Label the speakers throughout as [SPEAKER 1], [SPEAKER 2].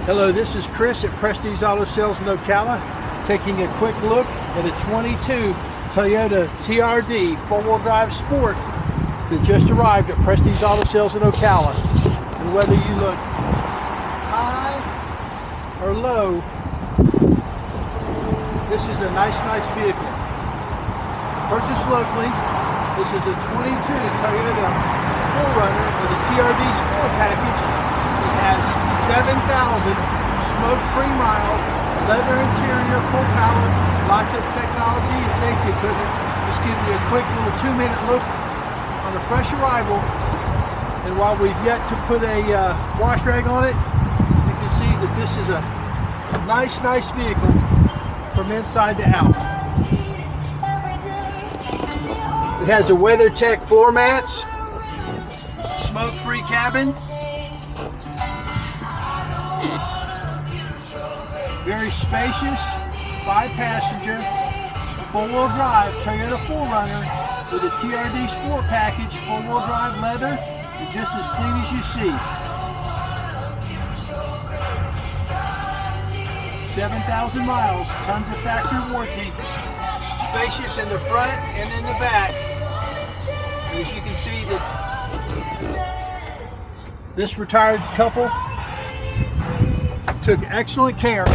[SPEAKER 1] Hello, this is Chris at Prestige Auto Sales in Ocala, taking a quick look at a 22 Toyota TRD 4-wheel drive Sport that just arrived at Prestige Auto Sales in Ocala. And whether you look high or low, this is a nice vehicle. Purchased locally, this is a 22 Toyota 4Runner with a TRD Sport package. It has 7,000 smoke-free miles, leather interior, full power, lots of technology and safety equipment. Just give you a quick little 2-minute look on a fresh arrival. And while we've yet to put a wash rag on it, you can see that this is a nice vehicle from inside to out. It has a WeatherTech floor mats, smoke-free cabin, very spacious 5-passenger 4-wheel drive Toyota 4Runner with a TRD Sport package, 4-wheel drive leather, and just as clean as you see. 7,000 miles, tons of factory warranty, spacious in the front and in the back. And as you can see, that this retired couple took excellent care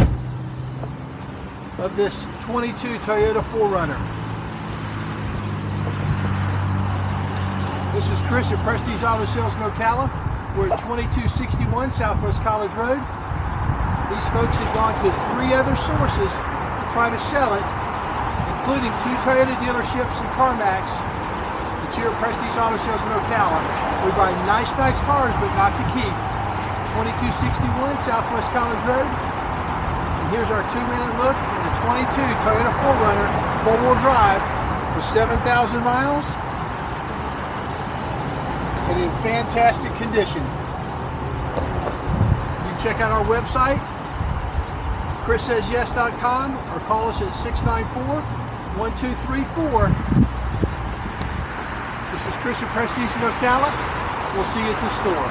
[SPEAKER 1] of this 22 Toyota 4Runner. This is Chris at Prestige Auto Sales in Ocala. We're at 2261 Southwest College Road. These folks have gone to 3 other sources to try to sell it, including 2 Toyota dealerships and Carfax. It's here at Prestige Auto Sales in Ocala. We buy nice cars, but not to keep. 2261 Southwest College Road. And here's our 2-minute look at the 22 Toyota 4Runner 4-wheel drive with 7,000 miles and in fantastic condition. You can check out our website, chrissaysyes.com, or call us at 694-1234. This is Chris at Prestige in Ocala. We'll see you at the store.